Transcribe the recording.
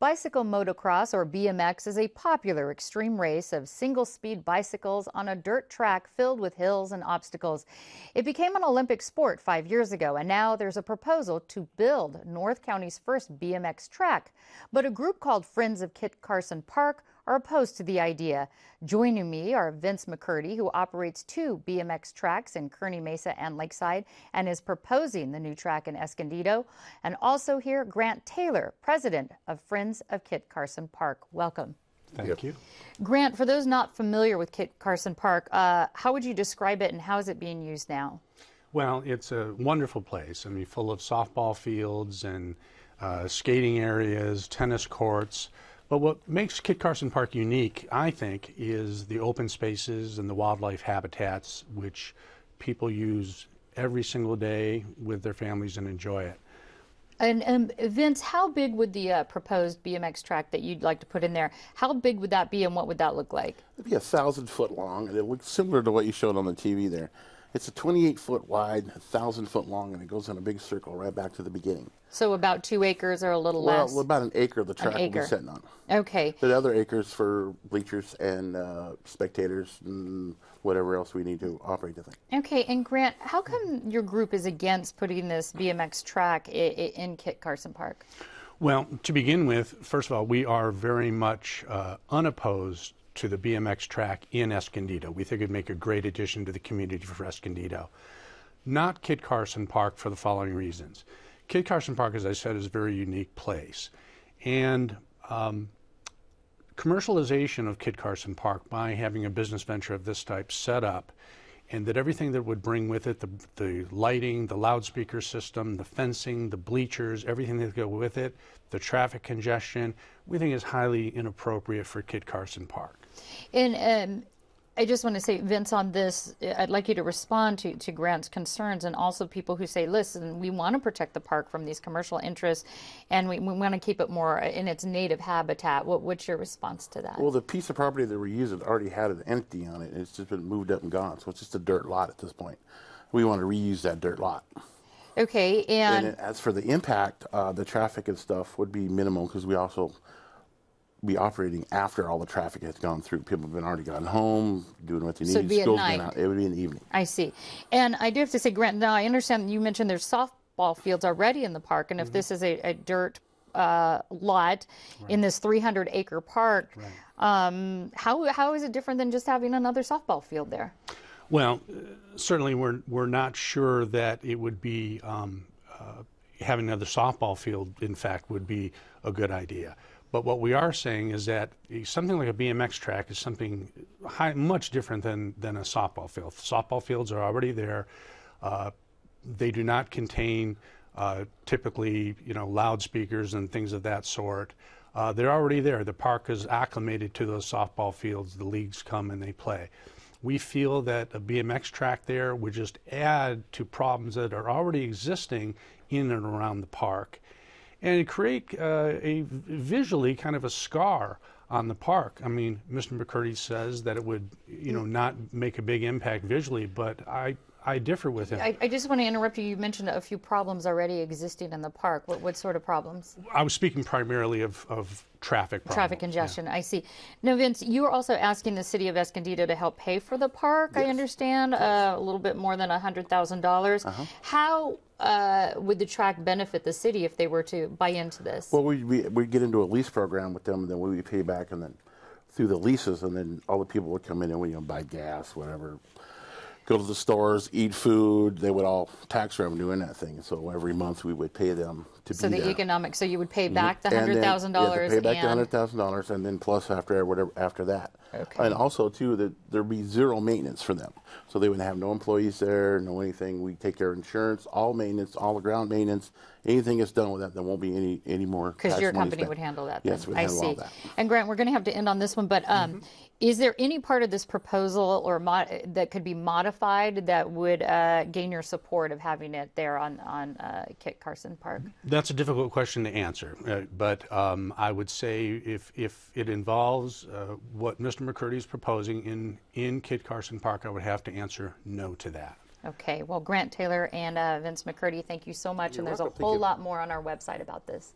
Bicycle motocross, or BMX, is a popular extreme race of single-speed bicycles on a dirt track filled with hills and obstacles. It became an Olympic sport 5 years ago, and now there's a proposal to build North County's first BMX track. But a group called Friends of Kit Carson Park are opposed to the idea. Joining me are Vince McCurdy, who operates 2 BMX tracks in Kearney Mesa and Lakeside and is proposing the new track in Escondido. And also here, Grant Taylor, president of Friends of Kit Carson Park. Welcome. Thank you. Grant, for those not familiar with Kit Carson Park, how would you describe it and how is it being used now? Well, it's a wonderful place. I mean, full of softball fields and skating areas, tennis courts. But what makes Kit Carson Park unique, I think, is the open spaces and the wildlife habitats, which people use every single day with their families and enjoy it. And Vince, how big would the proposed BMX track that you'd like to put in there, how big would that be and what would that look like? It'd be 1,000-foot long, and it looks similar to what you showed on the TV there. It's a 28-foot wide, 1,000-foot long, and it goes in a big circle right back to the beginning. So about 2 acres or a little less? Well, about an acre the track will be sitting on. Okay. The other acres for bleachers and spectators and whatever else we need to operate the thing. Okay, and Grant, how come your group is against putting this BMX track in Kit Carson Park? Well, to begin with, first of all, we are very much unopposed to the BMX track in Escondido. We think it would make a great addition to the community for Escondido. Not Kit Carson Park for the following reasons. Kit Carson Park, as I said, is a very unique place. And commercialization of Kit Carson Park by having a business venture of this type set up, and that everything that would bring with it, the lighting, the loudspeaker system, the fencing, the bleachers, everything that go with it, the traffic congestion, we think is highly inappropriate for Kit Carson Park. And I just want to say, Vince, on this, I'd like you to respond to Grant's concerns and also people who say, listen, we want to protect the park from these commercial interests and we want to keep it more in its native habitat. What's your response to that? Well, the piece of property that we're using already had an empty on it, and it's just been moved up and gone, so it's just a dirt lot at this point. We want to reuse that dirt lot. Okay, and as for the impact, the traffic and stuff would be minimal because we also be operating after all the traffic has gone through. People have already gotten home, doing what they need. So it'd be at night. Out. It would be in the evening. I see. And I do have to say, Grant, now I understand you mentioned there's softball fields already in the park, and if this is a dirt lot in this 300-acre park, how is it different than just having another softball field there? Well, certainly we're not sure that it would be having another softball field, in fact, would be a good idea. But what we are saying is that something like a BMX track is something much different than a softball field. Softball fields are already there. They do not contain typically, loudspeakers and things of that sort. They're already there. The park is acclimated to those softball fields. The leagues come and they play. We feel that a BMX track there would just add to problems that are already existing in and around the park, and create a visually kind of a scar on the park. I mean, Mr. McCurdy says that it would, not make a big impact visually, but I differ with him. I just want to interrupt you. You mentioned a few problems already existing in the park. What sort of problems? I was speaking primarily of traffic problems. Traffic congestion, yeah. I see. Now, Vince, you are also asking the city of Escondido to help pay for the park, yes. I understand, yes. A little bit more than $100,000. How would the track benefit the city if they were to buy into this? Well, we'd get into a lease program with them, and then we would pay back, and then through the leases, and then all the people would come in and we buy gas, whatever, go to the stores, eat food. They would all tax revenue in that thing. So every month we would pay them to be there. So the economic, so you would pay back the $100,000. Pay back the $100,000, and then plus whatever after that. Okay. And also too that there'd be zero maintenance for them. So they would have no employees there, no anything. We take care of insurance, all maintenance, all the ground maintenance. Anything that's done with that, there won't be any more. Because your company would handle that. Yes, we'd handle all that. And Grant, we're going to have to end on this one, but is there any part of this proposal or that could be modified that would gain your support of having it there on Kit Carson Park? That's a difficult question to answer, but I would say if it involves what Mr. McCurdy is proposing in Kit Carson Park, I would have to answer no to that. Okay, well, Grant Taylor and Vince McCurdy, thank you so much, and there's a whole lot more on our website about this.